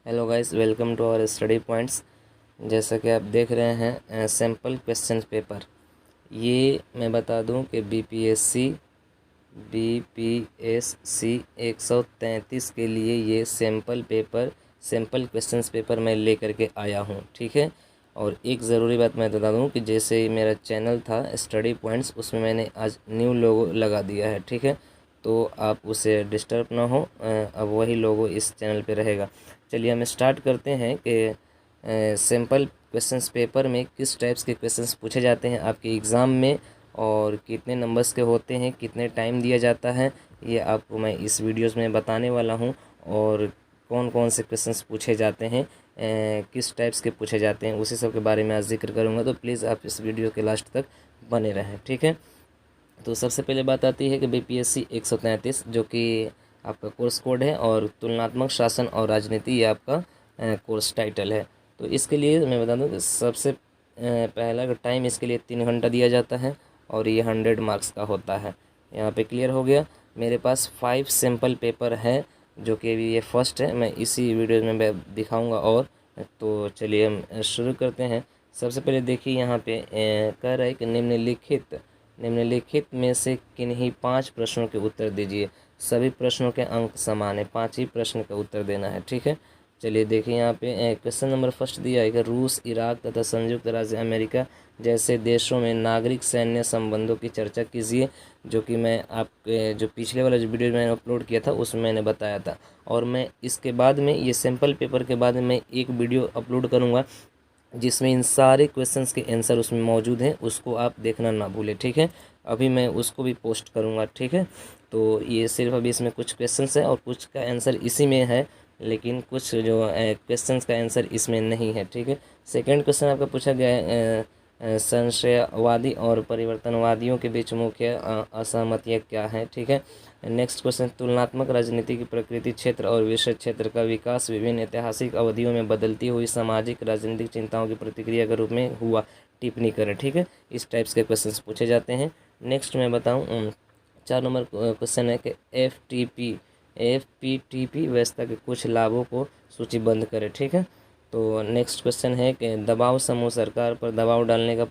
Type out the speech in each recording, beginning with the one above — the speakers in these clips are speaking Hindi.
Hello guys, welcome to our study points. जैसा कि आप देख रहे हैं सैम्पल क्वेश्चन पेपर। ये मैं बता दूं कि बीपीएससी 133 के लिए ये सैम्पल क्वेश्चन पेपर मैं लेकर के आया हूं, ठीक है। और एक ज़रूरी बात मैं बता दूं कि जैसे मेरा चैनल था स्टडी पॉइंट्स, उसमें मैंने आज न्यू लोगो लगा दिया है, ठीक है। तो आप उसे डिस्टर्ब ना हो, अब वही लोगो इस चैनल पे रहेगा। चलिए हम स्टार्ट करते हैं कि सैम्पल क्वेश्चंस पेपर में किस टाइप्स के क्वेश्चंस पूछे जाते हैं आपके एग्ज़ाम में, और कितने नंबर्स के होते हैं, कितने टाइम दिया जाता है, ये आपको मैं इस वीडियोस में बताने वाला हूं। और कौन कौन से क्वेश्चंस पूछे जाते हैं, किस टाइप्स के पूछे जाते हैं, उसी सब के बारे में आज जिक्र करूँगा। तो प्लीज़ आप इस वीडियो के लास्ट तक बने रहें, ठीक है। तो सबसे पहले बात आती है कि बीपीएससी 133 जो कि आपका कोर्स कोड है, और तुलनात्मक शासन और राजनीति ये आपका कोर्स टाइटल है। तो इसके लिए मैं बता दूं कि सबसे पहला टाइम इसके लिए 3 घंटा दिया जाता है, और ये 100 मार्क्स का होता है। यहाँ पे क्लियर हो गया। मेरे पास 5 सैम्पल पेपर है, जो कि अभी ये फर्स्ट है, मैं इसी वीडियो में मैं दिखाऊँगा। और तो चलिए हम शुरू करते हैं। सबसे पहले देखिए यहाँ पे कह रहा है कि निम्नलिखित में से किन्हीं 5 प्रश्नों के उत्तर दीजिए। सभी प्रश्नों के अंक समान है, 5 ही प्रश्न का उत्तर देना है, ठीक है। चलिए देखिए यहाँ पे क्वेश्चन नंबर फर्स्ट दिया है कि रूस, इराक तथा संयुक्त राज्य अमेरिका जैसे देशों में नागरिक सैन्य संबंधों की चर्चा कीजिए। जो कि मैं आप जो पिछले वाला जो वीडियो मैंने अपलोड किया था उसमें मैंने बताया था। और मैं इसके बाद में ये सैम्पल पेपर के बाद में एक वीडियो अपलोड करूँगा जिसमें इन सारे क्वेश्चंस के आंसर उसमें मौजूद हैं, उसको आप देखना ना भूलें, ठीक है। अभी मैं उसको भी पोस्ट करूँगा, ठीक है। तो ये सिर्फ अभी इसमें कुछ क्वेश्चंस है और कुछ का आंसर इसी में है, लेकिन कुछ जो क्वेश्चंस का आंसर इसमें नहीं है, ठीक है। सेकंड क्वेश्चन आपका पूछा गया है संशयवादी और परिवर्तनवादियों के बीच मुख्य असहमतियाँ क्या हैं, ठीक है। नेक्स्ट क्वेश्चन, तुलनात्मक राजनीति की प्रकृति, क्षेत्र और विषय क्षेत्र का विकास विभिन्न ऐतिहासिक अवधियों में बदलती हुई सामाजिक राजनीतिक चिंताओं की प्रतिक्रिया के रूप में हुआ, टिप्पणी करें, ठीक है। इस टाइप्स के क्वेश्चंस पूछे जाते हैं। नेक्स्ट मैं बताऊं 4 नंबर क्वेश्चन है कि एफपीटीपी व्यवस्था के कुछ लाभों को सूचीबद्ध करें, ठीक है। तो नेक्स्ट क्वेश्चन है कि दबाव समूह सरकार पर दबाव डालने का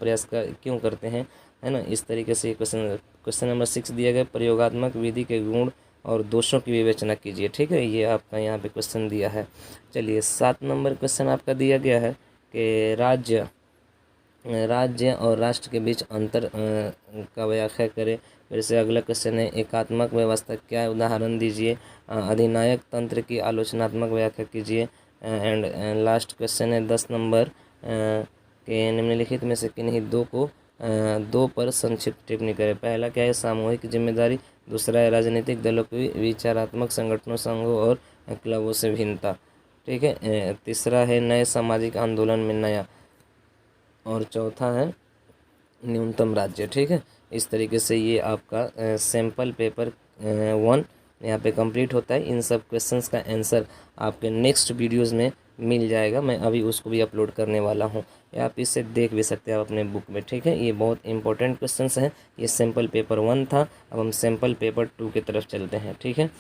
क्यों करते हैं, है ना। इस तरीके से क्वेश्चन नंबर 6 दिया गया, प्रयोगात्मक विधि के गुण और दोषों की विवेचना कीजिए, ठीक है। ये आपका यहाँ पे क्वेश्चन दिया है। चलिए 7 नंबर क्वेश्चन आपका दिया गया है कि राज्य और राष्ट्र के बीच अंतर का व्याख्या करें। फिर से अगला क्वेश्चन है, एकात्मक व्यवस्था क्या है, उदाहरण दीजिए। अधिनायक तंत्र की आलोचनात्मक व्याख्या कीजिए। एंड लास्ट क्वेश्चन है 10 नंबर के निम्नलिखित में से किन्हीं दो पर संक्षिप्त टिप्पणी करें। पहला क्या है, सामूहिक जिम्मेदारी। दूसरा है राजनीतिक दलों की विचारात्मक संगठनों, संघों और क्लबों से भिन्नता, ठीक है। तीसरा है नए सामाजिक आंदोलन में नया। और चौथा है न्यूनतम राज्य, ठीक है। इस तरीके से ये आपका सैम्पल पेपर 1 यहाँ पे कंप्लीट होता है। इन सब क्वेश्चंस का आंसर आपके नेक्स्ट वीडियोस में मिल जाएगा। मैं अभी उसको भी अपलोड करने वाला हूँ, या आप इसे देख भी सकते हैं अपने बुक में, ठीक है। ये बहुत इंपॉर्टेंट क्वेश्चंस हैं। ये सैम्पल पेपर 1 था, अब हम सैम्पल पेपर 2 की तरफ चलते हैं, ठीक है।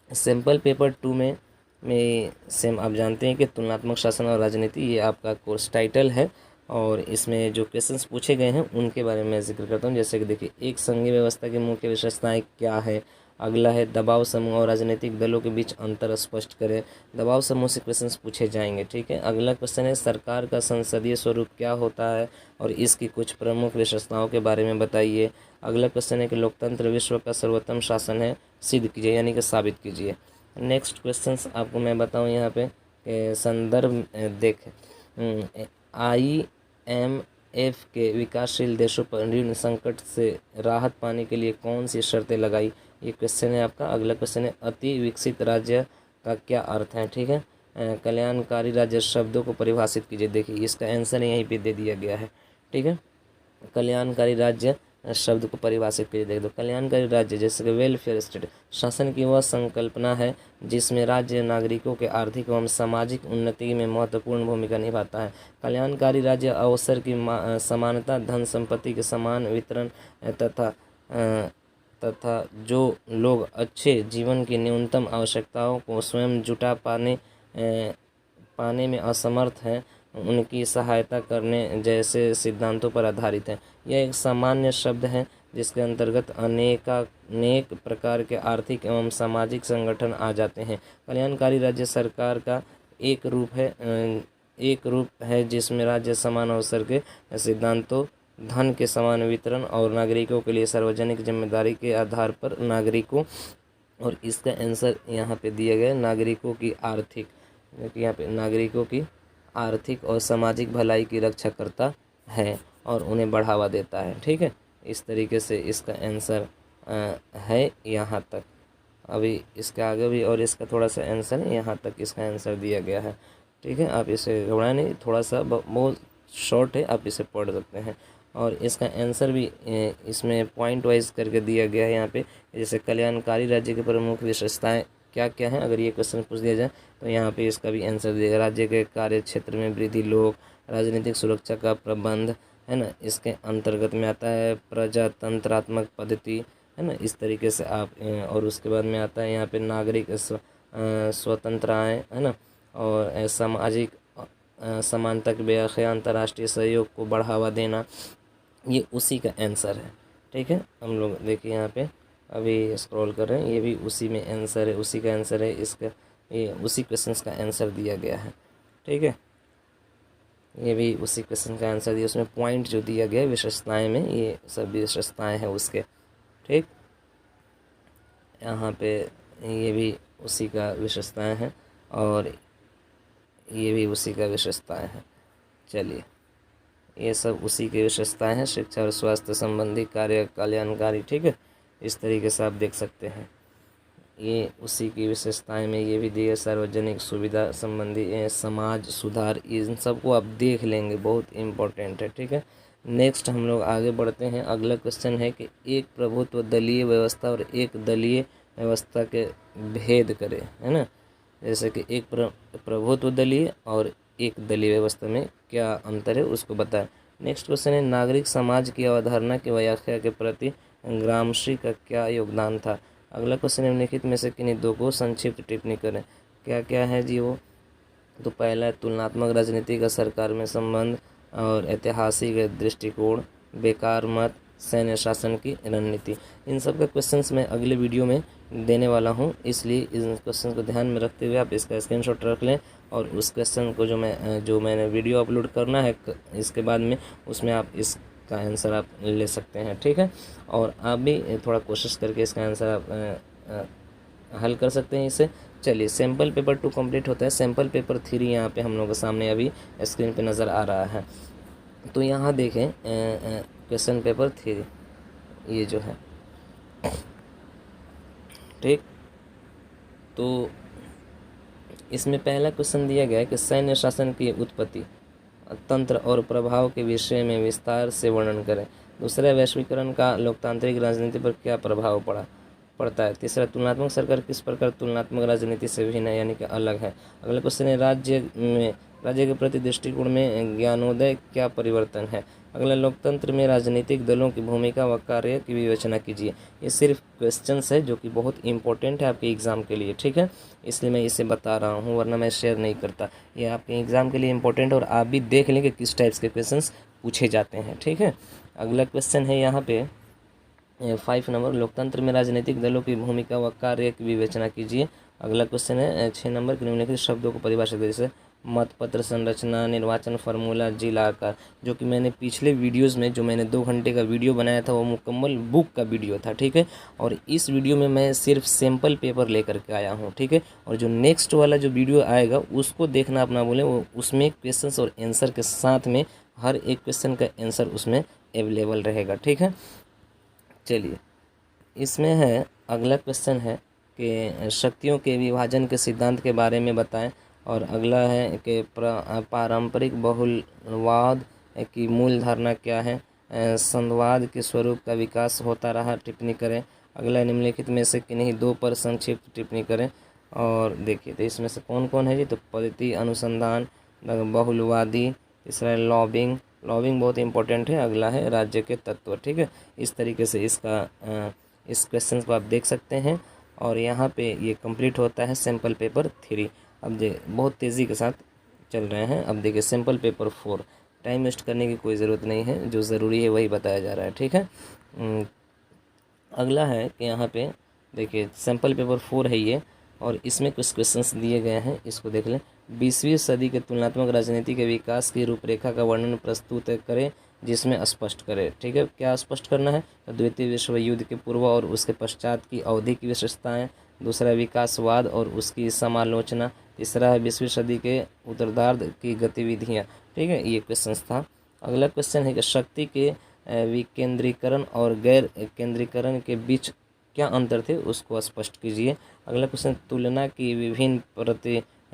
सैम्पल पेपर 2 में सेम आप जानते हैं कि तुलनात्मक शासन और राजनीति ये आपका कोर्स टाइटल है। और इसमें जो क्वेश्चंस पूछे गए हैं उनके बारे में जिक्र करता हूँ। जैसे कि देखिए, एक संघीय व्यवस्था की मुख्य विशेषताएं क्या है। अगला है दबाव समूह और राजनीतिक दलों के बीच अंतर स्पष्ट करें। दबाव समूह से क्वेश्चंस पूछे जाएंगे, ठीक है। अगला क्वेश्चन है, सरकार का संसदीय स्वरूप क्या होता है और इसकी कुछ प्रमुख विशेषताओं के बारे में बताइए। अगला क्वेश्चन है कि लोकतंत्र विश्व का सर्वोत्तम शासन है, सिद्ध कीजिए, यानी कि साबित कीजिए। नेक्स्ट क्वेश्चंस आपको मैं बताऊं यहाँ पे संदर्भ देख IMF के विकासशील देशों पर ऋण संकट से राहत पाने के लिए कौन सी शर्तें लगाई, ये क्वेश्चन है आपका। अगला क्वेश्चन है, अति विकसित राज्य का क्या अर्थ है, ठीक है। कल्याणकारी राज्य शब्दों को परिभाषित कीजिए। देखिए इसका आंसर यहीं पे दे दिया गया है, ठीक है। कल्याणकारी राज्य शब्द को परिभाषित कीजिए। देख दो, कल्याणकारी राज्य जैसे कि वेलफेयर स्टेट शासन की वह संकल्पना है जिसमें राज्य नागरिकों के आर्थिक एवं सामाजिक उन्नति में महत्वपूर्ण भूमिका निभाता है। कल्याणकारी राज्य अवसर की समानता, धन संपत्ति के समान वितरण तथा जो लोग अच्छे जीवन की न्यूनतम आवश्यकताओं को स्वयं जुटा पाने पाने में असमर्थ हैं उनकी सहायता करने जैसे सिद्धांतों पर आधारित है। यह एक सामान्य शब्द है जिसके अंतर्गत अनेक प्रकार के आर्थिक एवं सामाजिक संगठन आ जाते हैं। कल्याणकारी राज्य सरकार का एक रूप है जिसमें राज्य समान अवसर के सिद्धांतों, धन के समान वितरण और नागरिकों के लिए सार्वजनिक जिम्मेदारी के आधार पर नागरिकों, और इसका आंसर यहाँ पे दिया गया नागरिकों की आर्थिक, यहाँ पे नागरिकों की आर्थिक और सामाजिक भलाई की रक्षा करता है और उन्हें बढ़ावा देता है। ठीक है, इस तरीके से इसका आंसर है यहाँ तक। अभी इसके आगे भी और इसका थोड़ा सा आंसर है, यहाँ तक इसका आंसर दिया गया है। ठीक है, आप इसे घबराएं नहीं, थोड़ा सा बहुत शॉर्ट है, आप इसे पढ़ सकते हैं। और इसका आंसर भी इसमें पॉइंट वाइज करके दिया गया है यहाँ पे, जैसे कल्याणकारी राज्य की प्रमुख विशेषताएं क्या क्या हैं, अगर ये क्वेश्चन पूछ दिया जाए तो यहाँ पे इसका भी आंसर दिएगा। राज्य के कार्य क्षेत्र में वृद्धि, लोक राजनीतिक सुरक्षा का प्रबंध, है ना, इसके अंतर्गत में आता है प्रजातंत्रात्मक पद्धति, है ना, इस तरीके से आप और उसके बाद में आता है यहाँ पे नागरिक स्वतंत्रताएँ, है ना, और सामाजिक समानता की व्याख्या, अंतर्राष्ट्रीय सहयोग को बढ़ावा देना, ये उसी का आंसर है। ठीक है, हम लोग देखिए यहाँ पे अभी स्क्रॉल कर रहे हैं, ये भी उसी में आंसर है, उसी का आंसर है, इसका ये उसी क्वेश्चन का आंसर दिया गया है। ठीक है, ये भी उसी क्वेश्चन का आंसर दिया, उसमें पॉइंट जो दिया गया है विशेषताएं में, ये सब विशेषताएं हैं उसके। ठीक, यहाँ पे ये भी उसी का विशेषताएं हैं और ये भी उसी का विशेषताएं हैं। चलिए, ये सब उसी की विशेषताएं हैं, शिक्षा और स्वास्थ्य संबंधी कार्य कल्याणकारी। ठीक है, इस तरीके से आप देख सकते हैं, ये उसी की विशेषताएं में ये भी दिए, सार्वजनिक सुविधा संबंधी, समाज सुधार, इन सबको आप देख लेंगे, बहुत इम्पोर्टेंट है। ठीक है, नेक्स्ट हम लोग आगे बढ़ते हैं। अगला क्वेश्चन है कि एक प्रभुत्व दलीय व्यवस्था और एक दलीय व्यवस्था के भेद करें, है ना, जैसे कि एक प्रभुत्व दलीय और एक दलीय व्यवस्था में क्या अंतर है उसको बताएं। नेक्स्ट क्वेश्चन है नागरिक समाज की अवधारणा की व्याख्या के प्रति ग्रामशी का क्या योगदान था। अगला क्वेश्चन निम्नलिखित में से किन्हीं दो को संक्षिप्त टिप्पणी करें। क्या क्या है जी वो, तो पहला है तुलनात्मक राजनीति का सरकार में संबंध और ऐतिहासिक दृष्टिकोण, बेकार मत, सैन्य शासन की रणनीति। इन सब का क्वेश्चंस मैं अगले वीडियो में देने वाला हूं, इसलिए इन क्वेश्चन को ध्यान में रखते हुए आप इसका स्क्रीनशॉट रख लें और उस क्वेश्चन को जो मैंने वीडियो अपलोड करना है इसके बाद में, उसमें आप इसका आंसर आप ले सकते हैं। ठीक है, और आप भी थोड़ा कोशिश करके इसका आंसर आप हल कर सकते हैं इसे। चलिए, सैम्पल पेपर 2 कंप्लीट होता है। सैम्पल पेपर 3 यहाँ पे हम लोगों के सामने अभी स्क्रीन पे नज़र आ रहा है। तो यहाँ देखें क्वेश्चन पेपर 3 ये जो है, ठीक, तो इसमें पहला क्वेश्चन दिया गया है कि सैन्य शासन की उत्पत्ति, तंत्र और प्रभाव के विषय में विस्तार से वर्णन करें। दूसरा, वैश्वीकरण का लोकतांत्रिक राजनीति पर क्या प्रभाव पड़ता है। तीसरा, तुलनात्मक सरकार किस प्रकार तुलनात्मक राजनीति से भिन्न है, यानी कि अलग है। अगला क्वेश्चन है राज्य के प्रति दृष्टिकोण में ज्ञानोदय क्या परिवर्तन है। अगला, लोकतंत्र में राजनीतिक दलों की भूमिका व कार्य की विवेचना कीजिए। ये सिर्फ क्वेश्चंस है जो कि बहुत इंपॉर्टेंट है आपके एग्ज़ाम के लिए। ठीक है, इसलिए मैं इसे बता रहा हूँ, वरना मैं शेयर नहीं करता। ये आपके एग्ज़ाम के लिए इंपॉर्टेंट, और आप भी देख लें कि किस टाइप्स के क्वेश्चंस पूछे जाते हैं। ठीक है, अगला क्वेश्चन है यहाँ पे 5 नंबर, लोकतंत्र में राजनीतिक दलों की भूमिका व कार्य की विवेचना कीजिए। अगला क्वेश्चन है 6 नंबर, के निम्नलिखित शब्दों को परिभाषित करें, जैसे मतपत्र संरचना, निर्वाचन फार्मूला, जिला आकार, जो कि मैंने पिछले वीडियोस में जो मैंने 2 घंटे का वीडियो बनाया था वो मुकम्मल बुक का वीडियो था। ठीक है, और इस वीडियो में मैं सिर्फ सैम्पल पेपर लेकर के आया हूँ। ठीक है, और जो नेक्स्ट वाला जो वीडियो आएगा उसको देखना आप ना भूलें, वो उसमें क्वेश्चन और आंसर के साथ में हर एक क्वेश्चन का आंसर उसमें अवेलेबल रहेगा। ठीक है, चलिए, इसमें है अगला क्वेश्चन है कि शक्तियों के विभाजन के सिद्धांत के बारे में बताएं। और अगला है कि पारंपरिक बहुलवाद की मूल धारणा क्या है। संवाद के स्वरूप का विकास होता रहा, टिप्पणी करें। अगला, निम्नलिखित में से किन्हीं 2 पर संक्षिप्त टिप्पणी करें। और देखिए, तो इसमें से कौन कौन है जी, तो पद्धति अनुसंधान, बहुलवादी, तीसरा है लॉबिंग बहुत इंपॉर्टेंट है। अगला है राज्य के तत्व। ठीक है, इस तरीके से इस क्वेश्चन को आप देख सकते हैं। और यहाँ पे ये कंप्लीट होता है सैम्पल पेपर 3। अब बहुत तेज़ी के साथ चल रहे हैं। अब देखिए सिंपल पेपर 4, टाइम वेस्ट करने की कोई ज़रूरत नहीं है, जो ज़रूरी है वही बताया जा रहा है, ठीक है। अगला है कि यहाँ पे देखिए सिंपल पेपर 4 है ये, और इसमें कुछ क्वेश्चंस दिए गए हैं, इसको देख लें। 20वीं सदी के तुलनात्मक राजनीति के विकास की रूपरेखा का वर्णन प्रस्तुत करें, जिसमें स्पष्ट करें, ठीक है। क्या स्पष्ट करना है? तो द्वितीय विश्व युद्ध के पूर्व और उसके पश्चात की अवधि की विशेषताएं, दूसरा विकासवाद और उसकी समालोचना, तीसरा है 20वीं सदी के उत्तरार्ध की गतिविधियाँ, ठीक है। ये क्वेश्चन था। अगला क्वेश्चन है कि शक्ति के विकेंद्रीकरण और गैर केंद्रीकरण के बीच क्या अंतर थे, उसको स्पष्ट कीजिए। अगला क्वेश्चन, तुलना की विभिन्न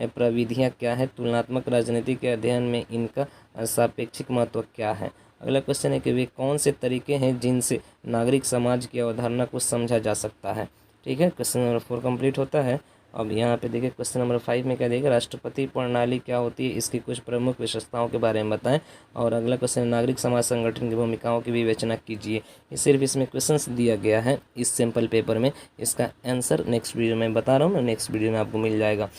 प्रविधियाँ क्या है, तुलनात्मक राजनीति के अध्ययन में इनका सापेक्षिक महत्व क्या है। अगला क्वेश्चन है कि वे कौन से तरीके हैं जिनसे नागरिक समाज की अवधारणा को समझा जा सकता है, ठीक है। क्वेश्चन नंबर 4 कंप्लीट होता है। अब यहाँ पे देखिए क्वेश्चन नंबर 5 में क्या देगा, राष्ट्रपति प्रणाली क्या होती है, इसकी कुछ प्रमुख विशेषताओं के बारे में बताएं। और अगला क्वेश्चन, नागरिक समाज संगठन की भूमिकाओं की विवेचना कीजिए। ये सिर्फ इसमें क्वेश्चंस दिया गया है इस सिंपल पेपर में, इसका आंसर नेक्स्ट वीडियो में बता रहा हूँ मैं, नेक्स्ट वीडियो में आपको मिल जाएगा।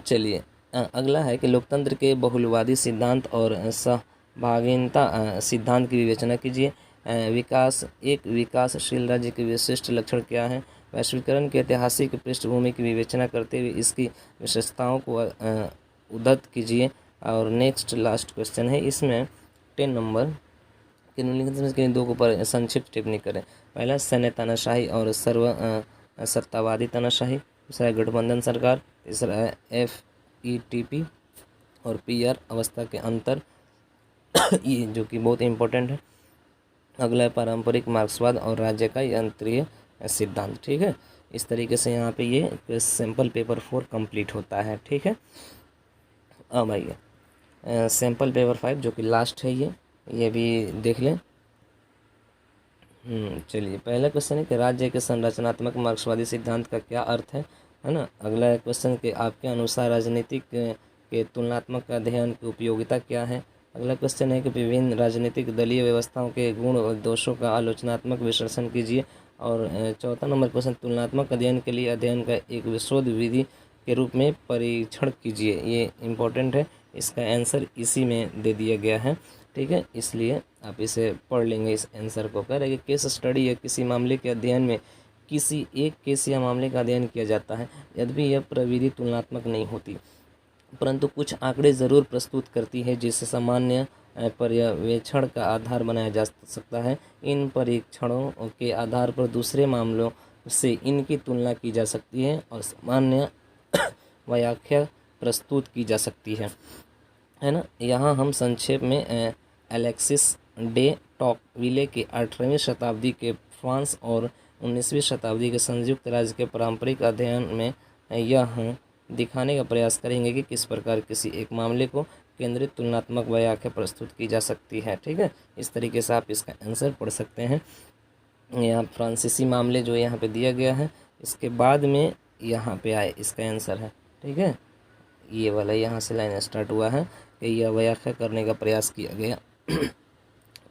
चलिए अगला है कि लोकतंत्र के बहुलवादी सिद्धांत और सहभागिता सिद्धांत की विवेचना कीजिए। एक विकासशील राज्य के विशिष्ट लक्षण क्या है, वैश्वीकरण की ऐतिहासिक पृष्ठभूमि की विवेचना करते हुए इसकी विशेषताओं को उद्धृत कीजिए। और नेक्स्ट लास्ट क्वेश्चन है इसमें 10 नंबर के निम्नलिखित में दो के ऊपर संक्षिप्त टिप्पणी करें। पहला, सैन्य तानाशाही और सर्व सत्तावादी तानाशाही, दूसरा है गठबंधन सरकार, तीसरा है FETP और PR अवस्था के अंतर ये जो कि बहुत इम्पोर्टेंट है। अगला है पारंपरिक मार्क्सवाद और राज्य का यंत्रीय सिद्धांत, ठीक है। इस तरीके से यहाँ पे ये सिंपल पेपर 4 कंप्लीट होता है, ठीक है। अब आइए सिंपल पेपर 5 जो कि लास्ट है, ये भी देख लें। चलिए पहला क्वेश्चन है कि राज्य के संरचनात्मक मार्क्सवादी सिद्धांत का क्या अर्थ है ना। अगला क्वेश्चन कि आपके अनुसार राजनीतिक के तुलनात्मक अध्ययन की उपयोगिता क्या है। अगला क्वेश्चन है कि विभिन्न राजनीतिक दलीय व्यवस्थाओं के गुण और दोषों का आलोचनात्मक विश्लेषण कीजिए। और चौथा नंबर क्वेश्चन, तुलनात्मक अध्ययन के लिए अध्ययन का एक विशोध विधि के रूप में परीक्षण कीजिए। ये इम्पोर्टेंट है, इसका आंसर इसी में दे दिया गया है, ठीक है। इसलिए आप इसे पढ़ लेंगे इस आंसर को। कह रहे कि केस स्टडी या किसी मामले के अध्ययन में किसी एक केस या मामले का अध्ययन किया जाता है, यद्यपि यह प्रविधि तुलनात्मक नहीं होती, परंतु कुछ आंकड़े ज़रूर प्रस्तुत करती है जिससे सामान्य पर्यवेक्षण का आधार बनाया जा सकता है। इन परीक्षणों के आधार पर दूसरे मामलों से इनकी तुलना की जा सकती है और सामान्य व्याख्या प्रस्तुत की जा सकती है ना। यहाँ हम संक्षेप में एलेक्सिस डे टॉकविले के 18वीं शताब्दी के फ्रांस और 19वीं शताब्दी के संयुक्त राज्य के पारंपरिक अध्ययन में यह दिखाने का प्रयास करेंगे कि किस प्रकार किसी एक मामले को केंद्रित तुलनात्मक व्याख्या प्रस्तुत की जा सकती है, ठीक है। इस तरीके से आप इसका आंसर पढ़ सकते हैं। यहाँ फ्रांसीसी मामले जो यहाँ पे दिया गया है, इसके बाद में यहाँ पे आए इसका आंसर है, ठीक है। ये वाला यहाँ से लाइन स्टार्ट हुआ है कि यह व्याख्या करने का प्रयास किया गया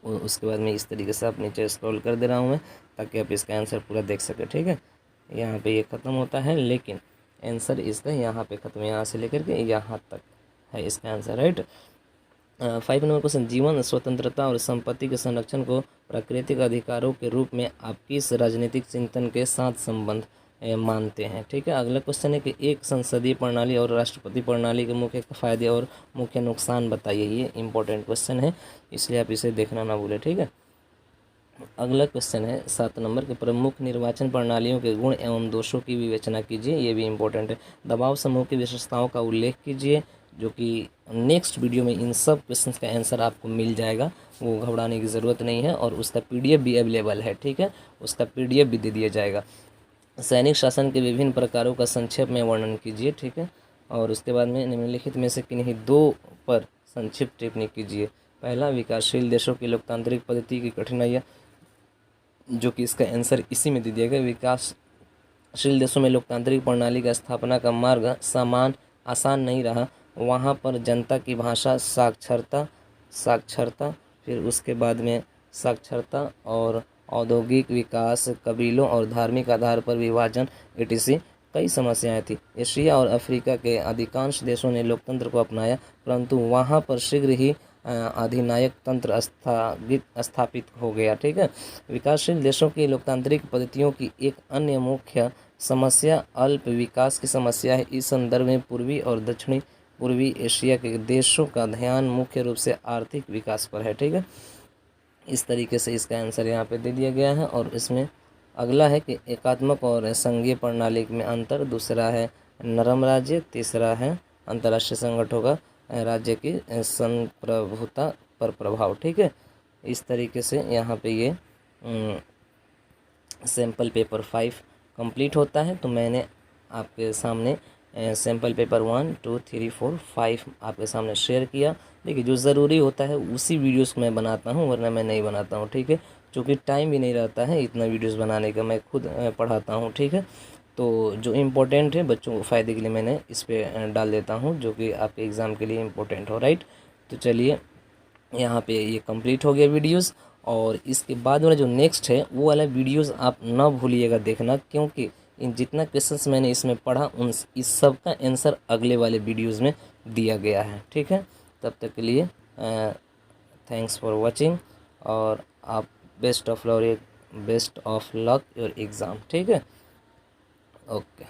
उसके बाद में इस तरीके से आप नीचे स्क्रॉल कर दे रहा हूँ मैं, ताकि आप इसका आंसर पूरा देख सकें, ठीक है। यहाँ पे ये ख़त्म होता है, लेकिन आंसर इसका यहाँ पे ख़त्म, यहाँ से लेकर के यहाँ तक है इसका आंसर, राइट। 5 नंबर क्वेश्चन, जीवन स्वतंत्रता और संपत्ति के संरक्षण को प्राकृतिक अधिकारों के रूप में आप किस राजनीतिक चिंतन के साथ संबंध मानते हैं, ठीक है। अगला क्वेश्चन है कि एक संसदीय प्रणाली और राष्ट्रपति प्रणाली के मुख्य फायदे और मुख्य नुकसान बताइए। ये इंपॉर्टेंट क्वेश्चन है, इसलिए आप इसे देखना ना भूलें, ठीक है। अगला क्वेश्चन है 7 नंबर के, प्रमुख निर्वाचन प्रणालियों के गुण एवं दोषों की विवेचना कीजिए। ये भी इम्पोर्टेंट है। दबाव समूह की विशेषताओं का उल्लेख कीजिए, जो कि नेक्स्ट वीडियो में इन सब क्वेश्चंस का आंसर आपको मिल जाएगा, वो घबराने की ज़रूरत नहीं है। और उसका PDF भी अवेलेबल है, ठीक है, उसका PDF भी दे दिया जाएगा। सैनिक शासन के विभिन्न प्रकारों का संक्षेप में वर्णन कीजिए, ठीक है। और उसके बाद में निम्नलिखित में से किन्हीं दो पर संक्षिप्त टिप्पणी कीजिए। पहला, विकासशील देशों की लोकतांत्रिक पद्धति की कठिनाइयाँ, जो कि इसका आंसर इसी में दे दिया गया। विकासशील देशों में लोकतांत्रिक प्रणाली का स्थापना का मार्ग आसान नहीं रहा। वहाँ पर जनता की भाषा साक्षरता, फिर उसके बाद में साक्षरता और औद्योगिक विकास, कबीलों और धार्मिक आधार पर विभाजन etc कई समस्याएं थी। एशिया और अफ्रीका के अधिकांश देशों ने लोकतंत्र को अपनाया, परंतु वहां पर शीघ्र ही अधिनायक तंत्र स्थापित हो गया। ठीक है। विकासशील देशों की लोकतांत्रिक पद्धतियों की एक अन्य मुख्य समस्या अल्प विकास की समस्या है। इस संदर्भ में पूर्वी और दक्षिणी पूर्वी एशिया के देशों का ध्यान मुख्य रूप से आर्थिक विकास पर है। ठीक है। इस तरीके से इसका आंसर यहाँ पे दे दिया गया है। और इसमें अगला है कि एकात्मक और संघीय प्रणाली में अंतर, दूसरा है नरम राज्य, तीसरा है अंतर्राष्ट्रीय संगठनों का राज्य की संप्रभुता पर प्रभाव। ठीक है। इस तरीके से यहाँ पे ये सैम्पल पेपर 5 कंप्लीट होता है। तो मैंने आपके सामने सैम्पल पेपर 1, 2, 3, 4, 5 आपके सामने शेयर किया। देखिए, जो ज़रूरी होता है उसी वीडियोस को मैं बनाता हूँ, वरना मैं नहीं बनाता हूँ। ठीक है। क्योंकि टाइम भी नहीं रहता है इतना वीडियोस बनाने का, मैं खुद पढ़ाता हूँ। ठीक है। तो जो इम्पोर्टेंट है बच्चों को फ़ायदे के लिए मैंने इस पर डाल देता हूँ, जो कि आपके एग्ज़ाम के लिए इम्पोर्टेंट हो। राइट। तो चलिए, यहाँ पे ये कंप्लीट हो गया वीडियोस। और इसके बाद वाला जो नेक्स्ट है वो वाला वीडियोस आप ना भूलिएगा देखना, क्योंकि इन जितना क्वेश्चंस मैंने इसमें पढ़ा उन इस सब का आंसर अगले वाले वीडियोस में दिया गया है। ठीक है। तब तक के लिए थैंक्स फॉर वाचिंग, और आप best of luck your exam. ठीक है। ओके।